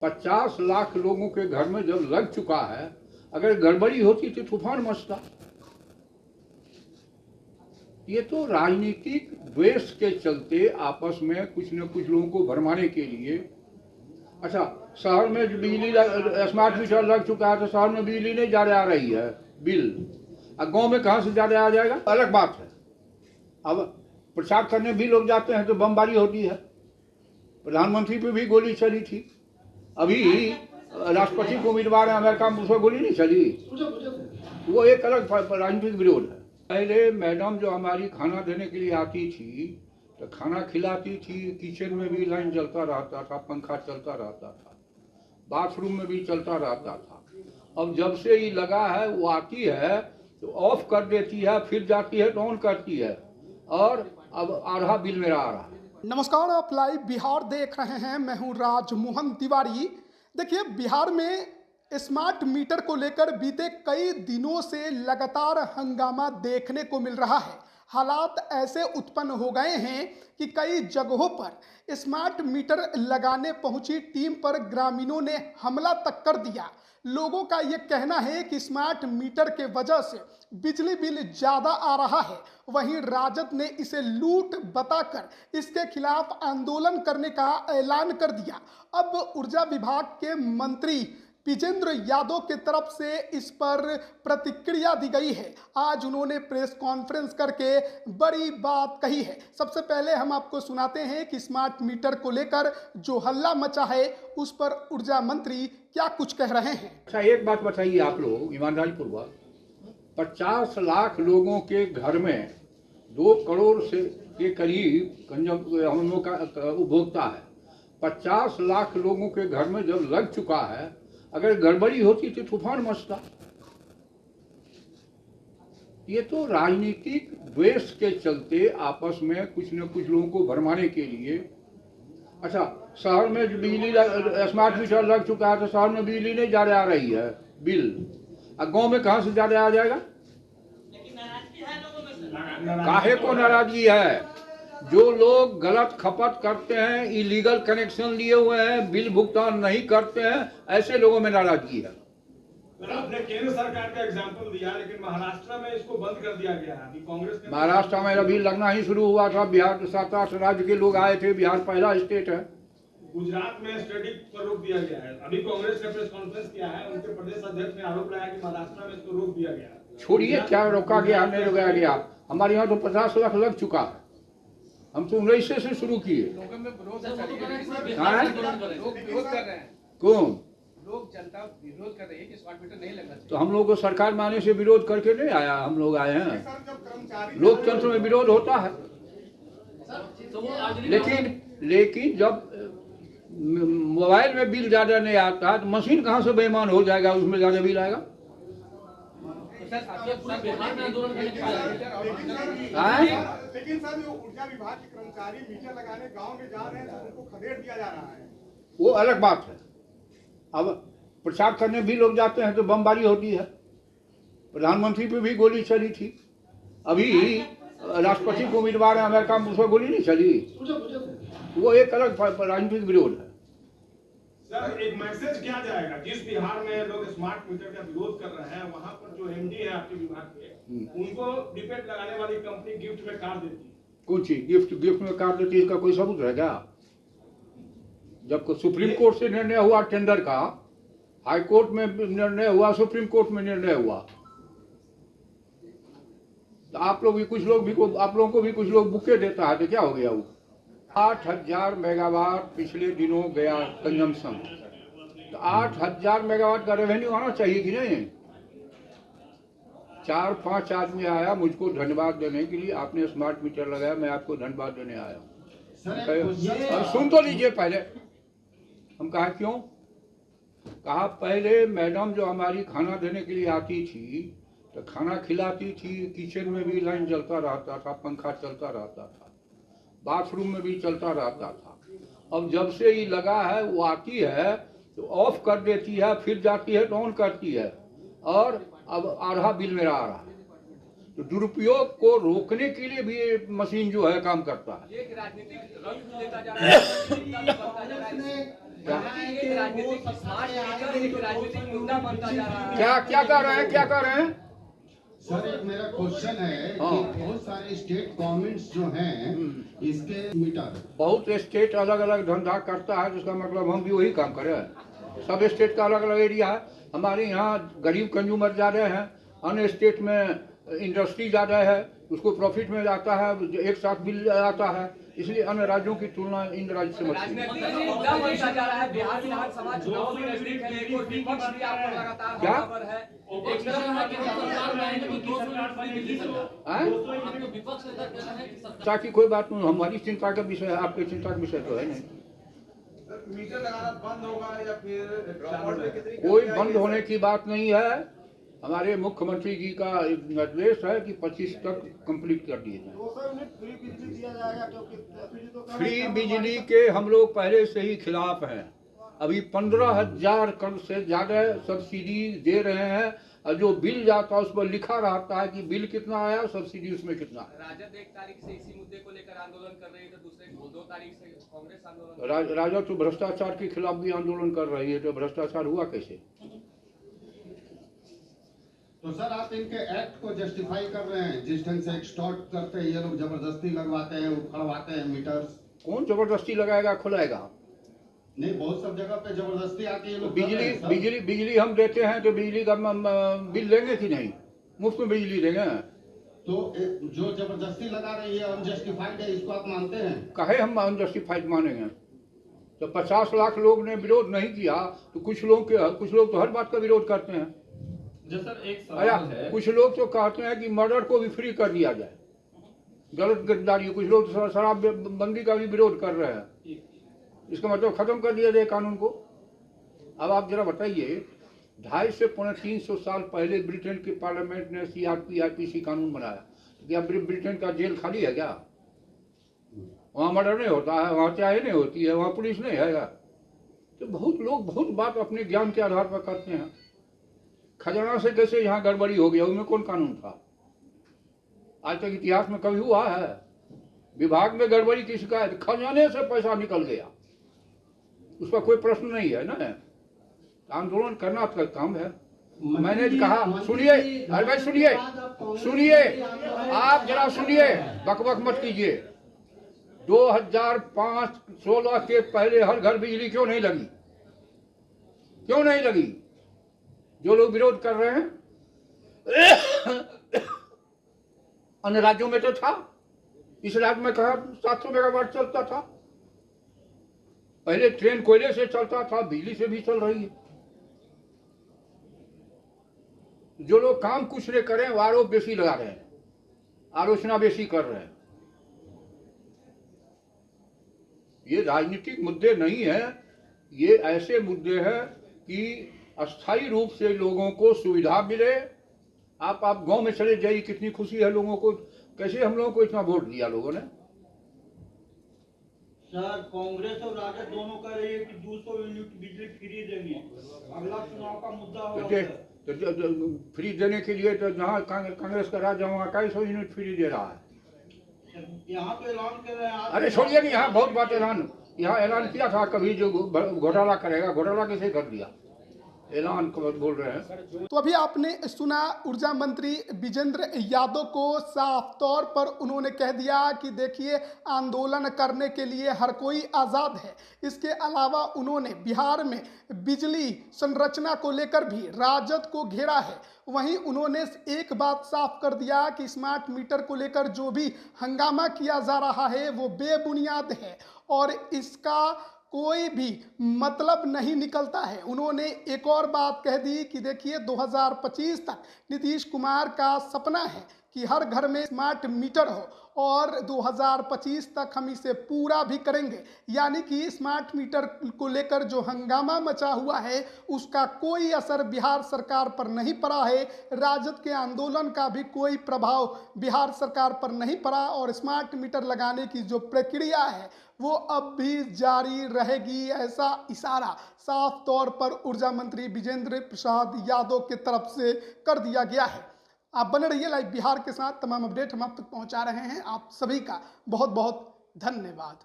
50 लाख लोगों के घर में जब लग चुका है, अगर गड़बड़ी होती तो तूफान मचता। ये तो राजनीतिक द्वेष के चलते आपस में कुछ न कुछ लोगों को भरमाने के लिए। अच्छा, शहर में बिजली स्मार्ट मीटर लग चुका है तो शहर में बिजली नहीं ज्यादा आ रही है बिल, और गांव में कहाँ से ज्यादा आ जाएगा, अलग बात है। अब प्रचार करने भी लोग जाते हैं तो बमबारी होती है। प्रधानमंत्री पे भी गोली चली थी, अभी राष्ट्रपति को उम्मीदवार है अमेरिका में, उसमें गोली नहीं चली। वो एक अलग राजनीतिक विरोध है। पहले मैडम जो हमारी खाना देने के लिए आती थी तो खाना खिलाती थी, किचन में भी लाइन चलता रहता था, पंखा चलता रहता था, बाथरूम में भी चलता रहता था। अब जब से ये लगा है, वो आती है तो ऑफ कर देती है, फिर जाती है तो ऑन करती है, और अब आधा बिल मेरा आ रहा है। नमस्कार, आप लाइव बिहार देख रहे हैं। मैं हूं राजमोहन तिवारी। देखिए, बिहार में स्मार्ट मीटर को लेकर बीते कई दिनों से लगातार हंगामा देखने को मिल रहा है। हालात ऐसे उत्पन्न हो गए हैं कि कई जगहों पर स्मार्ट मीटर लगाने पहुंची टीम पर ग्रामीणों ने हमला तक कर दिया। लोगों का यह कहना है कि स्मार्ट मीटर के वजह से बिजली बिल ज्यादा आ रहा है। वहीं राजद ने इसे लूट बताकर इसके खिलाफ आंदोलन करने का ऐलान कर दिया। अब ऊर्जा विभाग के मंत्री विजेंद्र यादव की तरफ से इस पर प्रतिक्रिया दी गई है। आज उन्होंने प्रेस कॉन्फ्रेंस करके बड़ी बात कही है। सबसे पहले हम आपको सुनाते हैं कि स्मार्ट मीटर को लेकर जो हल्ला मचा है उस पर ऊर्जा मंत्री क्या कुछ कह रहे हैं। अच्छा, एक बात बताइए आप लोग ईमानदारी पूर्वक, 50 लाख लोगों के घर में 2 करोड़ से के करीब हम लोग का उपभोक्ता है। 50 लाख लोगों के घर में जब लग चुका है, अगर गड़बड़ी होती तो तूफान मचता। ये तो राजनीतिक द्वेष के चलते आपस में कुछ न कुछ लोगों को भरमाने के लिए। अच्छा, शहर में बिजली स्मार्ट मीटर लग चुका है तो शहर में बिजली नहीं ज्यादा आ रही है बिल, और गांव में कहाँ से ज्यादा आ जाएगा। काहे को नाराजगी है? जो लोग गलत खपत करते हैं, इलीगल कनेक्शन लिए हुए हैं, बिल भुगतान नहीं करते हैं, ऐसे लोगों में नाराजगी है। आपने केंद्र सरकार का एग्जांपल दिया, लेकिन महाराष्ट्र में इसको बंद कर दिया गया है। अभी कांग्रेस ने महाराष्ट्र में अभी लगना ही शुरू हुआ था। बिहार के 7-8 राज्य के लोग आए थे, बिहार पहला स्टेट है। गुजरात में स्टैटिक पर रोक दिया गया है। अभी कांग्रेस ने प्रेस कॉन्फ्रेंस किया है, उनके प्रदेश अध्यक्ष ने आरोप लगाया कि महाराष्ट्र में इसको रोक दिया गया। छोड़िए क्या रोका गया, नहीं रोका गया। हमारे यहाँ तो 50 लाख लग चुका है। हम तो 19 से शुरू किए। कौन लोग, जनता विरोध कर रही है कि स्मार्ट मीटर नहीं लगना चाहिए। तो हम लोग को सरकार में आने से विरोध करके नहीं आया, हम लोग आए हैं। लोकतंत्र में विरोध होता है, लेकिन जब मोबाइल में बिल ज्यादा नहीं आता तो मशीन कहाँ से बेईमान हो जाएगा, उसमें ज्यादा बिल आएगा। लेकिन सर, जो ऊर्जा विभाग के कर्मचारी मीटर लगाने गांव में जा रहे हैं तो उनको खदेड़ दिया जा रहा है। वो अलग बात है। अब प्रचार करने भी लोग जाते हैं तो बमबारी होती है। प्रधानमंत्री पे भी गोली चली थी, अभी राष्ट्रपति को उम्मीदवार है अमेरिका में, उसमें गोली नहीं चली। वो एक अलग राजनीतिक विरोध है। सर, एक मैसेज क्या जाएगा जिस बिहार में लोग स्मार्ट मीटर का विरोध कर रहे हैं, वहां पर जो एमडी है आपके विभाग के, उनको डिपेंड लगाने वाली कंपनी गिफ्ट में कार देती है। कौन सी गिफ्ट में कार देती है? इसका कोई सबूत है क्या? जब सुप्रीम कोर्ट से निर्णय हुआ टेंडर का, हाई कोर्ट में निर्णय हुआ, सुप्रीम कोर्ट में निर्णय हुआ, तो आप लोगों को भी कुछ लोग बुके देता है तो क्या हो गया? वो 8000 मेगावाट पिछले दिनों गया कंजम्पशन, तो 8000 मेगावाट का रेवेन्यू आना चाहिए कि नहीं? 4-5 आदमी आया मुझको धन्यवाद देने के लिए, आपने स्मार्ट मीटर लगाया, मैं आपको धन्यवाद देने आया। सुन तो लीजिए पहले। हम कहा क्यों? कहा पहले मैडम जो हमारी खाना देने के लिए आती थी तो खाना खिलाती थी, किचन में भी लाइन चलता रहता था, पंखा चलता रहता था, बाथरूम में भी चलता रहता था। अब जब से ये लगा है, वो आती है तो ऑफ कर देती है, फिर जाती है तो ऑन करती है, और अब आधा बिल मेरा आ रहा है। तो दुरुपयोग को रोकने के लिए भी ये मशीन जो है काम करता है। एक राजनीतिक रंग लेता जा रहा है। राजनीतिक स्मार्ट मीटर एक राजनीतिक मुद्दा बनता जा रहा है। क्या कर रहे हैं, क्या कर रहे हैं? सर एक मेरा क्वेश्चन है कि बहुत सारे स्टेट गवर्नमेंट्स जो हैं इसके मीटर बहुत स्टेट अलग अलग धंधा करता है, जिसका मतलब हम भी वही काम करें। सब स्टेट का अलग अलग एरिया है। हमारे यहाँ गरीब कंज्यूमर ज़्यादा हैं, अन्य स्टेट में इंडस्ट्री ज़्यादा है, उसको प्रॉफिट में जाता है, एक साथ बिल आता है, इसलिए अन्य राज्यों की तुलना इन राज्य से मत कीजिए। राजनीतिक मुद्दा बनता जा रहा है। बिहार विधानसभा चुनाव भी नजदीक है, एक और विपक्ष भी आप पर लगातार क्या? हमलावर है। एक तरफ है कि सरकार में है कि दो सरकार बनी दिल्ली सरकार। हैं? विपक्ष नेता कह रहे हैं कि सरकार चिंता की कोई बात नहीं, हमारी चिंता का विषय है, आपके चिंता का विषय तो है नहीं। मीटर लगाना बंद होगा या फिर कोई बंद होने की बात नहीं है। हमारे मुख्यमंत्री जी का एक निर्देश है कि 25 तक कंप्लीट कर दिए जाए। 200 यूनिट फ्री बिजली दिया जाएगा, क्योंकि सब्सिडी तो कम फ्री है। बिजली के हम लोग पहले से ही खिलाफ हैं। अभी 15,000 करोड़ से ज्यादा सब्सिडी दे रहे हैं, और जो बिल जाता है उस पर लिखा रहता है कि बिल कितना आया, सब्सिडी उसमें कितना है। राजद 1 तारीख से इसी मुद्दे को लेकर आंदोलन कर रही है, तो दूसरे 2 तारीख से कांग्रेस आंदोलन। राजद तो भ्रष्टाचार के खिलाफ भी आंदोलन कर रही है, तो भ्रष्टाचार हुआ कैसे? तो सर आप इनके एक्ट को जस्टिफाई कर रहे हैं, जिस ढंग से एक्सटॉर्ट करते हैं ये लोग, जबरदस्ती लगवाते हैं, उखड़वाते हैं मीटर्स। कौन जबरदस्ती लगाएगा, खुलाएगा? नहीं, बहुत सब जगह पे जबरदस्ती आके ये लोग कर रहे हैं, सर। बिजली हम देते हैं तो बिजली का बिल देंगे कि नहीं? मुफ्त में बिजली देंगे? तो जो जबरदस्ती लगा रही है अनजस्टिफाइड है, इसको आप मानते हैं? कहे हम अनजस्टिफाइड मानेंगे? तो 50 लाख लोग ने विरोध नहीं किया, तो कुछ लोग तो हर बात का विरोध करते हैं। जो सर एक आया, सवाल है, कुछ लोग तो कहते हैं कि मर्डर को भी फ्री कर दिया जाए, गलत गिरफ्तारी। कुछ लोग तो शराब बंदी का भी विरोध कर रहे हैं। इसका मतलब खत्म कर दिया जाए कानून को। अब आप जरा बताइए, 250 से 350 साल पहले ब्रिटेन के पार्लियामेंट ने CRP IPC कानून बनाया, क्या ब्रिटेन का जेल खाली है क्या? वहाँ मर्डर नहीं होता है, वहाँ चाय नहीं होती है, वहाँ पुलिस नहीं है। तो बहुत लोग बहुत बात अपने ज्ञान के आधार पर करते हैं। खजाना से कैसे यहाँ गड़बड़ी हो गया, उनमें कौन कानून था? आज तक इतिहास में कभी हुआ है? विभाग में गड़बड़ी की शिकायत, खजाने से पैसा निकल गया, उस पर कोई प्रश्न नहीं है ना। आंदोलन करना आपका काम है। मैंने कहा, सुनिए, अरे भाई सुनिए, आप जरा सुनिए, बकबक मत कीजिए। 2005-16 के पहले हर घर बिजली क्यों नहीं लगी? क्यों नहीं लगी? जो लोग विरोध कर रहे हैं, अन्य राज्यों में तो था, इस राज्य में कहा 700 मेगावाट चलता था। पहले ट्रेन कोयले से चलता था, बिजली से भी चल रही है। जो लोग काम कुछ नहीं करें, वो आरोप बेसी लगा रहे हैं, आलोचना बेसी कर रहे हैं। ये राजनीतिक मुद्दे नहीं है, ये ऐसे मुद्दे हैं कि अस्थायी रूप से लोगों को सुविधा मिले। आप गांव में चले जाइए, कितनी खुशी है लोगों को। कैसे हम लोगों को इतना वोट दिया लोगों ने? सर कांग्रेस और राजद दोनों कह रही है कि 200 यूनिट बिजली फ्री देंगे, अगला चुनाव का मुद्दा होगा। तो फ्री देने के लिए तो जहाँ कांग्रेस का राज है वहाँ 250 यूनिट फ्री दे रहा है। यहाँ तो ऐलान कर रहे हैं। अरे छोड़िए नहीं, यहाँ बहुत बात ऐलान, यहाँ ऐलान किया था कभी, जो घोटाला करेगा, घोटाला कैसे कर दिया, ऐलान बोल रहे हैं। तो अभी आपने सुना ऊर्जा मंत्री विजेंद्र यादव को, साफ तौर पर उन्होंने कह दिया कि देखिए आंदोलन करने के लिए हर कोई आज़ाद है। इसके अलावा उन्होंने बिहार में बिजली संरचना को लेकर भी राजद को घेरा है। वहीं उन्होंने एक बात साफ कर दिया कि स्मार्ट मीटर को लेकर जो भी हंगामा किया जा रहा है वो बेबुनियाद है और इसका कोई भी मतलब नहीं निकलता है। उन्होंने एक और बात कह दी कि देखिए 2025 तक नीतीश कुमार का सपना है कि हर घर में स्मार्ट मीटर हो और 2025 तक हम इसे पूरा भी करेंगे। यानी कि स्मार्ट मीटर को लेकर जो हंगामा मचा हुआ है उसका कोई असर बिहार सरकार पर नहीं पड़ा है। राजद के आंदोलन का भी कोई प्रभाव बिहार सरकार पर नहीं पड़ा और स्मार्ट मीटर लगाने की जो प्रक्रिया है वो अब भी जारी रहेगी। ऐसा इशारा साफ तौर पर ऊर्जा मंत्री विजेंद्र प्रसाद यादव की तरफ से कर दिया गया है। आप बने रहिए लाइव बिहार के साथ, तमाम अपडेट हम आप तक पहुंचा रहे हैं। आप सभी का बहुत बहुत धन्यवाद।